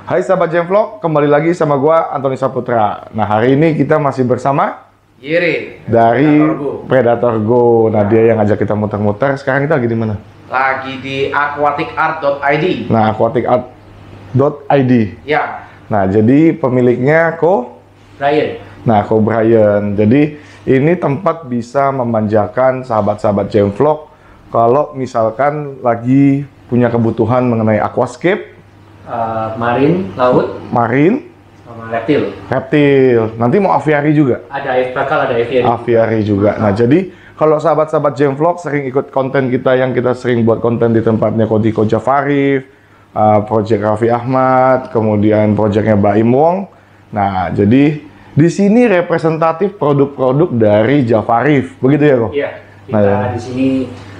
Hai sahabat Jemvlog, kembali lagi sama gua Antoni Saputra. Nah, hari ini kita masih bersama Yiri dari Predator Go. Nah, dia yang ngajak kita muter-muter. Sekarang kita lagi di mana? lagi di aquaticart.id. Nah, aquaticart.id. Ya, Nah, jadi pemiliknya Brian. Nah, Ko Brian. Jadi ini tempat bisa memanjakan sahabat-sahabat Jemvlog kalau misalkan lagi punya kebutuhan mengenai aquascape, Marin, sama reptil. Nanti mau aviary juga. Bakal ada aviary. Aviary juga. Nah, jadi kalau sahabat-sahabat Jemvlog sering ikut konten kita yang kita sering buat konten di tempatnya Kodiko Jafarif, Project Raffi Ahmad, kemudian projectnya Baim Wong. Nah, jadi di sini representatif produk-produk dari Jafarif, begitu ya, kok? Iya, kita di sini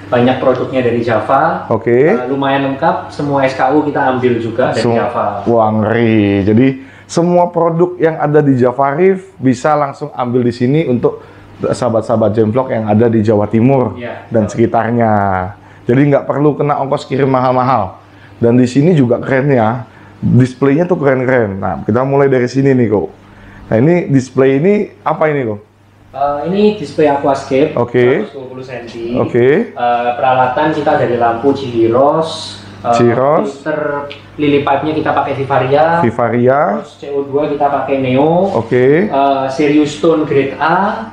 banyak produknya dari Java. Oke. Lumayan lengkap, semua SKU kita ambil juga dari Java. Wah, ngeri. Jadi semua produk yang ada di Jafarif bisa langsung ambil di sini untuk sahabat-sahabat Jemvlog yang ada di Jawa Timur dan sekitarnya. Jadi nggak perlu kena ongkos kirim mahal-mahal. Dan di sini juga keren ya, displaynya tuh keren-keren. Nah, kita mulai dari sini nih, kok. Nah, ini display ini apa ini, kok? Ini display aquascape, 120 cm. Peralatan kita dari lampu Ciros. Filter lily pipe-nya kita pakai Vivaria. Terus CO2 kita pakai Neo. Serious Stone Grade A,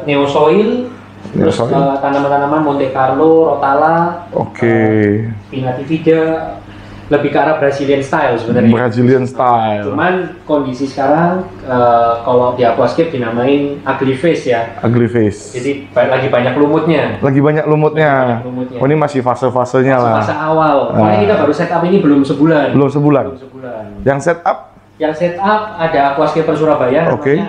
Neo Soil. Terus tanaman-tanaman Monte Carlo, Rotala. Pinnativida. Lebih ke arah Brazilian style sebenarnya. Brazilian style. Cuman kondisi sekarang kalau di aquascape dinamain ugly face ya. Ugly face. Jadi lagi banyak lumutnya. Oh, ini masih fase-fasenya lah. Fase awal. Soalnya kita baru setup ini belum sebulan. Yang setup ada aquascaper Surabaya namanya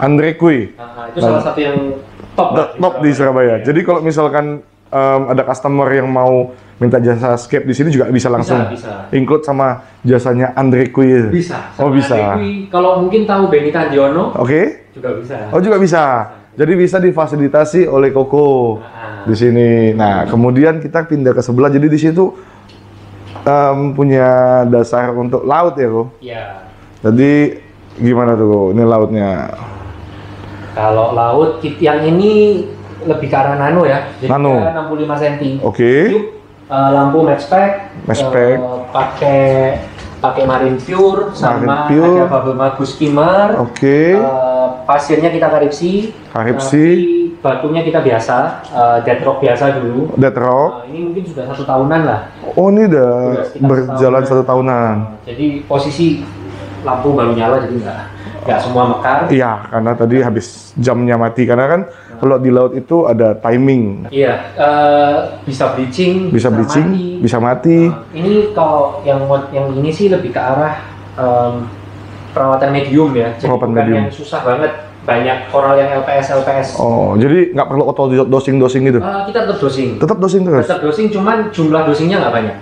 Andre Kui. Itu salah satu yang top di Surabaya. Jadi kalau misalkan ada customer yang mau minta jasa scape di sini juga bisa langsung include sama jasanya Andre Kui. Bisa. Bisa. Kalau mungkin tahu Benny Tanjono. Juga bisa. Juga bisa. Jadi bisa difasilitasi oleh Koko di sini. Nah, kemudian kita pindah ke sebelah. Jadi di situ punya dasar untuk laut ya, Ko? Iya. Jadi gimana tuh, Ko? Ini lautnya. Kalau laut yang ini lebih ke arah nano ya. Jadi 65 cm. Lampu match pack, pakai Marine Pure, sama ada bubble magus skimmer. Pasirnya kita karipsi. Batunya kita biasa, dead rock biasa dulu. Ini mungkin sudah 1 tahunan lah. Oh, ini udah berjalan 1 tahunan. Jadi posisi lampu baru nyala, jadi nggak semua mekar. Iya, karena tadi habis jamnya mati. Karena kan kalau di laut itu ada timing. Iya, bisa bleaching, bisa mati. Ini kalau yang ini sih lebih ke arah perawatan medium ya. Jadi bukan yang susah banget. Banyak coral yang LPS. Oh, jadi nggak perlu auto dosing gitu? Kita tetap dosing. Tetap dosing terus? Tetap dosing, cuman jumlah dosingnya nggak banyak.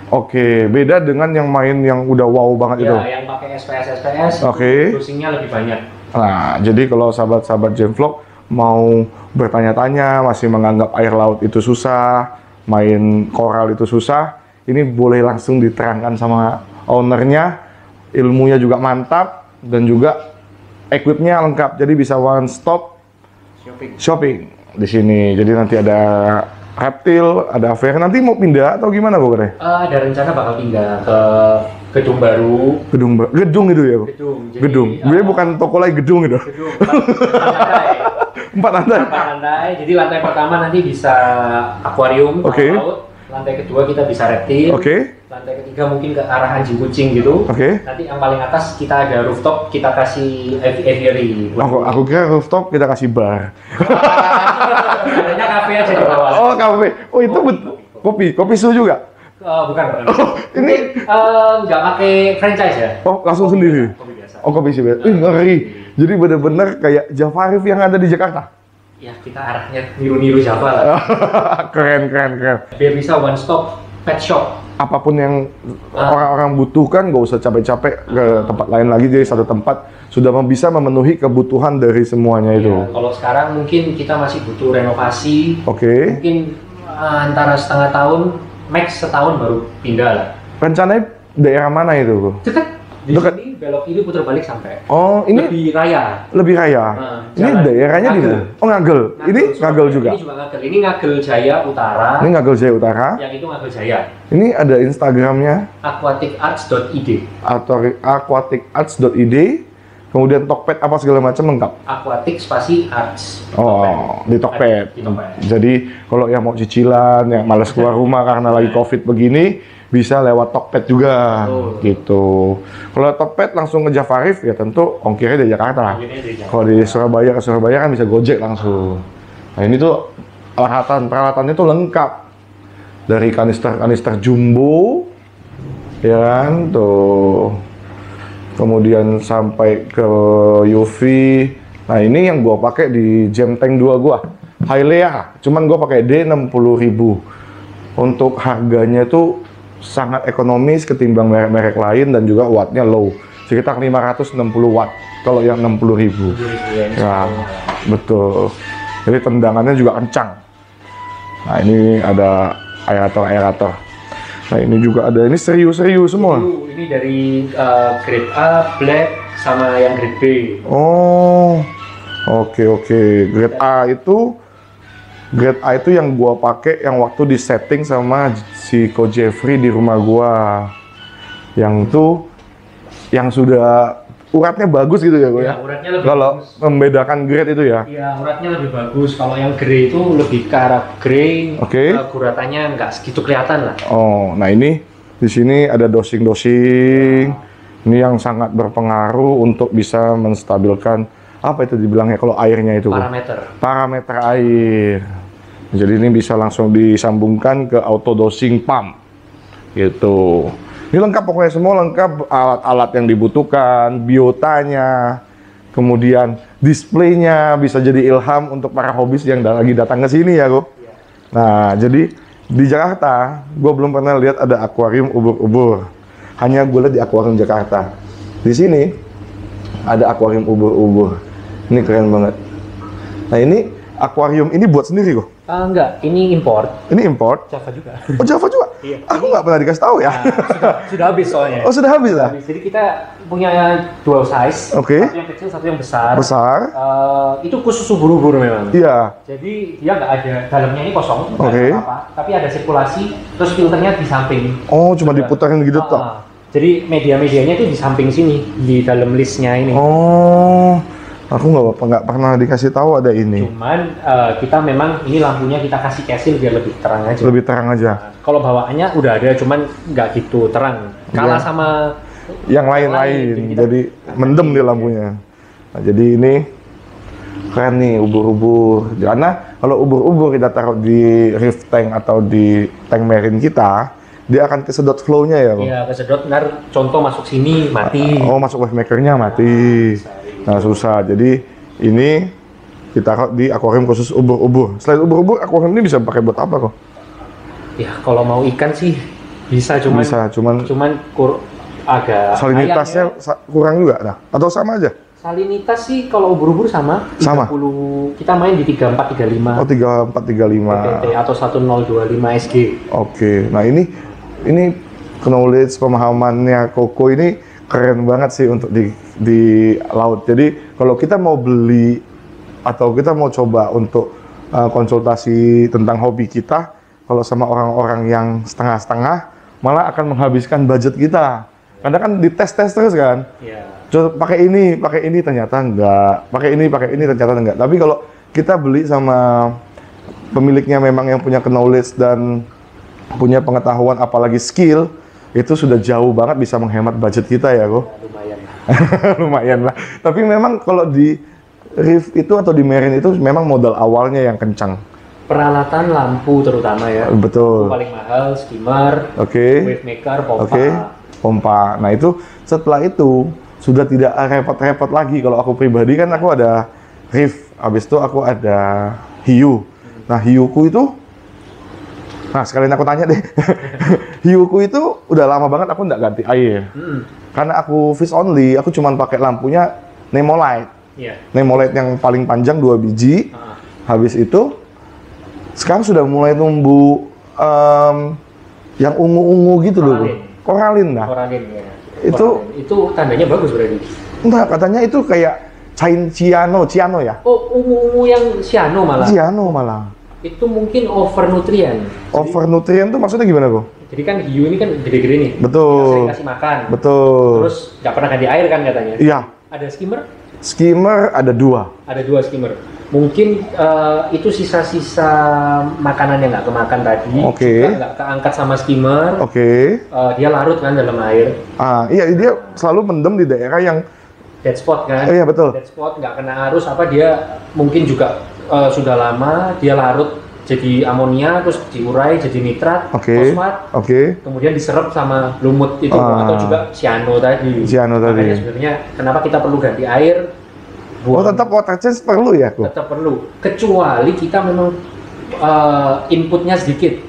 Beda dengan yang main yang udah wow banget itu? Yang pakai SPS, dosingnya lebih banyak. Nah, jadi kalau sahabat-sahabat Jemvlog mau bertanya-tanya, masih menganggap air laut itu susah, main koral itu susah, ini boleh langsung diterangkan sama ownernya, ilmunya juga mantap, dan juga equipnya lengkap, jadi bisa one stop shopping di sini. Jadi nanti ada reptil, ada aviary. Nanti mau pindah atau gimana, Kok? Ada rencana bakal pindah ke gedung baru. Gedung itu ya, Kok? Gedung. Gue bukan toko lagi, gedung itu. 4 lantai. Jadi lantai pertama nanti bisa akuarium, laut. Lantai kedua kita bisa reptil. Lantai ketiga mungkin ke arah anjing kucing gitu. Nanti yang paling atas kita ada rooftop, kita kasih aviary. Aku kira rooftop kita kasih bar. Adanya kafe aja di bawah. Oh, kafe. Oh, itu kopi su juga? Bukan. Ini nggak pakai franchise ya? Oh, langsung sendiri. Kopi biasa. Kopi sih. Ngeri. Jadi bener-bener kayak Jafarif yang ada di Jakarta. Ya, kita arahnya niru-niru Java lah. Keren. Biar bisa one stop pet shop. Apapun yang orang-orang butuhkan, nggak usah capek-capek ke tempat lain lagi. Jadi satu tempat sudah bisa memenuhi kebutuhan dari semuanya itu. Kalau sekarang mungkin kita masih butuh renovasi. Mungkin antara setengah tahun, max setahun baru pindah lah. Rencananya daerah mana itu, Bu? Dekat Di sini belok kiri putar balik sampai. Oh, ini lebih raya. Lebih raya. Ini daerahnya di mana? Oh, Ngagel. Ini Ngagel juga. Ini juga Ngagel. Ini Ngagel Jaya Utara. Ini Ngagel Jaya Utara. Yang itu Ngagel Jaya. Ini ada Instagramnya. aquaticarts.id. Atau aquaticarts.id. Kemudian Tokped apa segala macam lengkap. Aquatic spasi arts. Oh, di Tokped. Jadi kalau yang mau cicilan, yang malas keluar rumah karena lagi COVID begini, bisa lewat Tokped juga, gitu. Kalau Tokped langsung ke Jafarif, ya tentu ongkirnya dari Jakarta. Kalau di Surabaya ke Surabaya kan bisa Gojek langsung. Nah ini tuh peralatannya tuh lengkap. Dari kanister jumbo, ya kan, tuh. Kemudian sampai ke UV. Nah ini yang gua pakai di Jam Tank 2 gua, Hylea. Cuman gua pakai D60.000. Untuk harganya tuh sangat ekonomis ketimbang merek-merek lain dan juga wattnya low, sekitar 560 watt kalau yang 60.000. Ya, betul. Jadi tendangannya juga kencang. Nah ini ada aerator. Nah ini juga ada, ini serius semua. Ini dari grade A, black, sama yang grade B. Oh, oke. Grade A itu yang gua pakai yang waktu di setting sama si Ko Jeffrey di rumah gua. Yang tuh yang sudah uratnya bagus gitu ya, gua ya. Uratnya lebih kalau bagus. Membedakan grade itu ya. Iya, uratnya lebih bagus. Kalau yang grey itu lebih ke arah grey. Guratannya nggak segitu kelihatan lah. Oh, nah ini di sini ada dosing. Ini yang sangat berpengaruh untuk bisa menstabilkan apa itu dibilangnya kalau airnya itu. Parameter air. Jadi ini bisa langsung disambungkan ke auto dosing pump. Gitu. Ini lengkap pokoknya, semua lengkap, alat-alat yang dibutuhkan, biotanya, kemudian displaynya bisa jadi ilham untuk para hobis yang lagi datang ke sini ya, Go. Nah, jadi di Jakarta, gue belum pernah lihat ada akuarium ubur-ubur. Hanya gue lihat di akuarium Jakarta. Di sini ada akuarium ubur-ubur. Ini keren banget. Nah, ini akuarium ini buat sendiri, Go? Enggak, ini import. Ini import? Java juga. Oh, Java juga? Iya. Aku nggak pernah dikasih tahu ya. Nah, sudah habis soalnya. Oh, sudah habis lah? Jadi kita punya dual size. Oke. Satu yang kecil, satu yang besar. Itu khusus ubur-ubur memang. Iya. Jadi dia nggak ada, dalamnya ini kosong. Oke. Tapi ada sirkulasi, terus filternya di samping. Oh, cuma diputarin gitu toh? Jadi media-medianya itu di samping sini, di dalam listnya ini. Oh. Aku nggak pernah dikasih tahu ada ini. Cuman kita memang ini lampunya kita kasih kesil biar lebih terang aja. Lebih terang aja. Nah, kalau bawaannya udah ada, cuman nggak gitu terang. Kalah sama yang lain-lain. Jadi mendem di lampunya. Nah, jadi ini keren nih ubur-ubur. Karena kalau ubur-ubur kita taruh di reef tank atau di tank marine kita, dia akan kesedot flow-nya ya, Bang? Iya, kesedot. Ntar contoh masuk sini mati. Oh, masuk wave maker-nya mati. Nah, susah. Jadi ini kita taruh di akuarium khusus ubur-ubur. Selain ubur-ubur, akuarium ini bisa pakai buat apa kok? Ya, kalau mau ikan sih bisa, cuman agak salinitasnya kurang juga, nah? Atau sama aja? Salinitas sih kalau ubur-ubur sama. 30, kita main di 3435. Oh, 3435. PPT atau 1025 SG. Oke. Nah, ini knowledge pemahamannya Koko ini keren banget sih untuk di laut. Jadi kalau kita mau beli atau kita mau coba untuk konsultasi tentang hobi kita, kalau sama orang-orang yang setengah-setengah, malah akan menghabiskan budget kita. Karena kan dites terus kan. Iya. Coba pakai ini ternyata enggak, pakai ini ternyata enggak. Tapi kalau kita beli sama pemiliknya memang yang punya knowledge dan punya pengetahuan apalagi skill, itu sudah jauh banget bisa menghemat budget kita ya, Ko. Lumayan. Lumayan lah. Tapi memang kalau di reef itu atau di marine itu memang modal awalnya yang kencang. Peralatan lampu terutama ya. Betul. Lampu paling mahal, skimmer, wave maker, pompa. Pompa. Nah itu setelah itu sudah tidak repot-repot lagi. Kalau aku pribadi kan aku ada reef, habis itu aku ada hiu. Nah hiuku itu, nah sekalian aku tanya deh, hiuku itu udah lama banget aku nggak ganti air. Karena aku fish only, aku cuma pakai lampunya Nemolite. Nemolite yang paling panjang 2 biji. Habis itu sekarang sudah mulai tumbuh yang ungu-ungu gitu loh. Koralin lah. Koralin ya. Itu tandanya bagus berarti? Enggak, katanya itu kayak ciano ya? Oh, ungu-ungu yang ciano malah? Ciano malah. Itu mungkin overnutrien. Overnutrien tuh maksudnya gimana kok? Jadi kan hiu ini kan gede-gede nih. Betul. Sering kasih makan. Betul. Terus nggak pernah ganti air kan katanya? Iya. Ada skimmer? Skimmer ada 2. Ada 2 skimmer. Mungkin itu sisa-sisa makanan yang nggak kemakan tadi. Oke. Juga nggak keangkat sama skimmer. Oke. Dia larut kan dalam air. Iya, dia selalu mendem di daerah yang dead spot kan? Iya betul. Dead spot, nggak kena arus apa dia mungkin juga sudah lama dia larut jadi amonia, terus diurai jadi nitrat, fosfat, kemudian diserap sama lumut itu atau juga cyano tadi. Makanya sebenarnya kenapa kita perlu ganti air? Tetap water change perlu ya, kok? Tetap perlu, kecuali kita memang inputnya sedikit.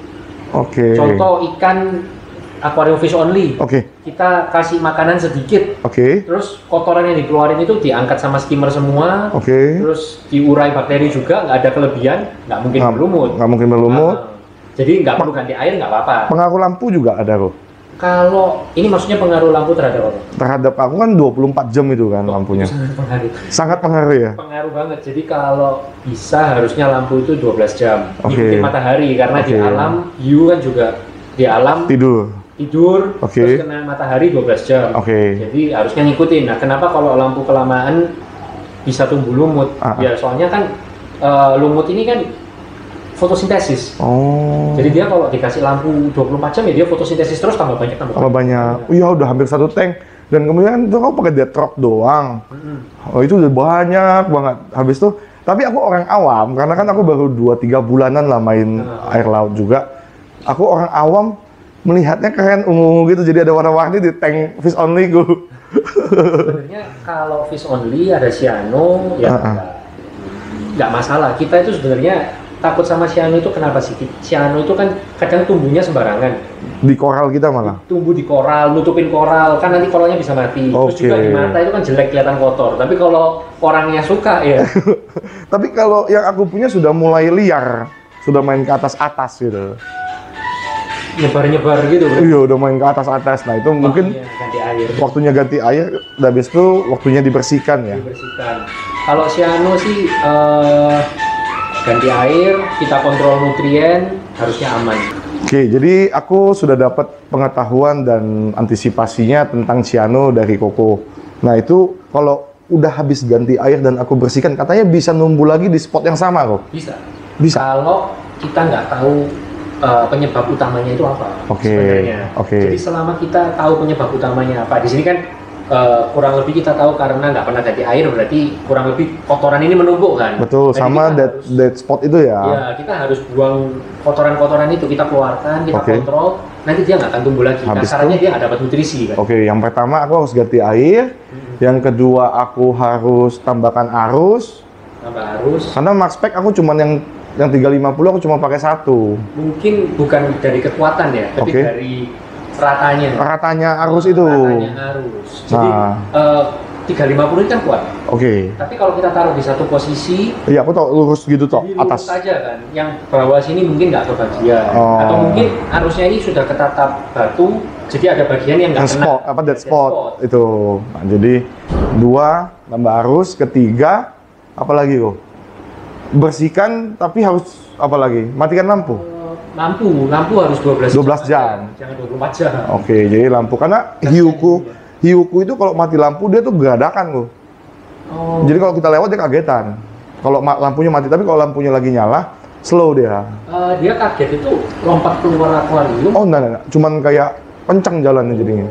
Contoh ikan aquarium fish only. Kita kasih makanan sedikit. Terus kotoran yang dikeluarin itu diangkat sama skimmer semua. Terus diurai bakteri juga, nggak ada kelebihan, nggak mungkin berlumut. Nggak mungkin berlumut. Jadi nggak perlu ganti air, nggak apa-apa. Pengaruh lampu juga ada kok. Kalau ini maksudnya pengaruh lampu terhadap apa? Terhadap aku kan 24 jam itu kan lampunya. Sangat pengaruh ya? Pengaruh banget. Jadi kalau bisa harusnya lampu itu 12 jam. Ngikutin matahari karena di alam hiu kan juga di alam tidur, terus kena matahari 12 jam. Jadi harusnya ngikutin. Nah, kenapa kalau lampu kelamaan bisa tumbuh lumut? Ya soalnya kan lumut ini kan fotosintesis. Jadi dia kalau dikasih lampu 24 jam ya dia fotosintesis terus tambah banyak. Iya udah hampir 1 tank. Dan kemudian itu kau pakai dead drop doang. Itu udah banyak banget. Habis itu, tapi aku orang awam karena kan aku baru 2-3 bulanan lah main air laut juga. Aku orang awam melihatnya keren ungu-ungu gitu, jadi ada warna-warni di tank fish only ku. Sebenarnya kalau fish only ada cyano ya nggak masalah. Kita itu sebenarnya takut sama cyano itu kenapa sih? Cyano itu kan kadang tumbuhnya sembarangan. Di koral kita malah? Tumbuh di koral, nutupin koral, kan nanti koralnya bisa mati. Terus juga di mata itu kan jelek, kelihatan kotor. Tapi kalau orangnya suka ya. Tapi kalau yang aku punya sudah mulai liar, sudah main ke atas-atas gitu. Nyebar-nyebar gitu bro? Iya, udah main ke atas-atas. Nah itu mungkin ganti air. Waktunya ganti air, dan habis itu waktunya dibersihkan ya? Dibersihkan. Kalau cyano sih ganti air, kita kontrol nutrien, harusnya aman. Jadi aku sudah dapat pengetahuan dan antisipasinya tentang cyano dari Koko. Nah itu kalau udah habis ganti air dan aku bersihkan, katanya bisa numbuh lagi di spot yang sama kok? Bisa. Kalau kita nggak tahu penyebab utamanya itu apa sebenarnya. Jadi selama kita tahu penyebab utamanya apa, di sini kan kurang lebih kita tahu karena nggak pernah ganti air, berarti kurang lebih kotoran ini menumpuk kan. Betul. Jadi sama dead spot itu ya. Ya, kita harus buang kotoran-kotoran itu, kita keluarkan, kita kontrol, nanti dia nggak akan tumbuh lagi. Kasarannya dia nggak dapat nutrisi kan. Yang pertama aku harus ganti air, yang kedua aku harus tambahkan arus. Karena max pack aku cuman yang 350 aku cuma pakai 1. Mungkin bukan dari kekuatan ya, tapi dari ratanya arus itu. Jadi 350 itu kan kuat. Tapi kalau kita taruh di satu posisi, iya aku tahu lurus gitu toh, atas saja kan. Yang bawah sini mungkin nggak kebagian. Atau mungkin arusnya ini sudah ketatap batu, jadi ada bagian yang nggak kena. Dead spot itu. Nah, jadi 2 tambah arus, ketiga apalagi kok? Bersihkan, tapi harus apa lagi? Matikan lampu. Lampu harus 12 jam. Jangan 24 jam. Jadi lampu, karena hiuku itu kalau mati lampu dia tuh geradakan loh. Jadi kalau kita lewat dia kagetan. Kalau lampunya mati, tapi kalau lampunya lagi nyala, slow dia. Dia kaget itu lompat keluar akuarium. Enggak. Cuman kayak kencang jalannya jadinya.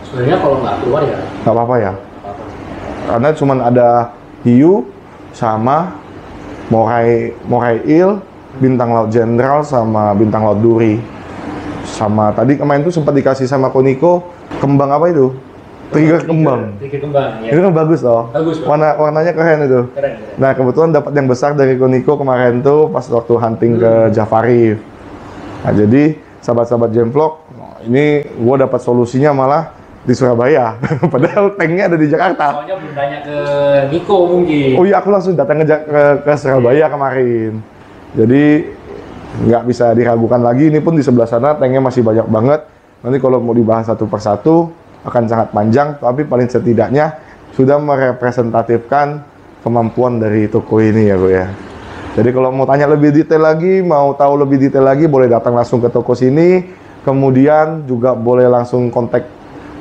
Sebenarnya kalau nggak keluar ya nggak apa-apa ya. Karena cuman ada hiu sama morai eel, bintang laut jenderal sama bintang laut duri. Sama tadi kemarin tuh sempat dikasih sama Koniko kembang apa itu? Trigger kembang. Ya. Itu kan bagus loh. Warnanya keren itu. Keren. Nah, kebetulan dapat yang besar dari Koniko kemarin tuh pas waktu hunting ke Java Reef. Nah, jadi sahabat-sahabat Gemvlog, ini gua dapat solusinya malah di Surabaya. Padahal tanknya ada di Jakarta. Soalnya belum tanya ke Niko mungkin. Oh iya, aku langsung datang ke Surabaya kemarin. Jadi nggak bisa diragukan lagi, ini pun di sebelah sana tanknya masih banyak banget. Nanti kalau mau dibahas satu persatu, akan sangat panjang, tapi paling setidaknya sudah merepresentatifkan kemampuan dari toko ini ya, Bu ya. Jadi kalau mau tanya lebih detail lagi, mau tahu lebih detail lagi, boleh datang langsung ke toko sini. Kemudian juga boleh langsung kontak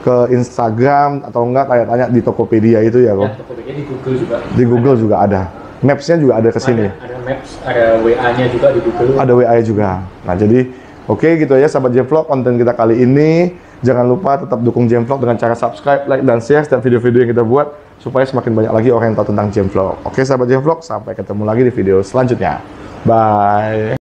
ke Instagram atau enggak tanya-tanya di Tokopedia itu ya, Bu. Ya, Tokopedia di Google juga. Di Google juga ada. Maps-nya juga ada ke sini. Ada Maps, ada WA-nya juga di Google. Ada WA-nya juga. Nah, jadi oke gitu ya sahabat J-Vlog, konten kita kali ini. Jangan lupa tetap dukung J-Vlog dengan cara subscribe, like, dan share setiap video-video yang kita buat supaya semakin banyak lagi orang yang tahu tentang J-Vlog. Oke sahabat J-Vlog, sampai ketemu lagi di video selanjutnya. Bye.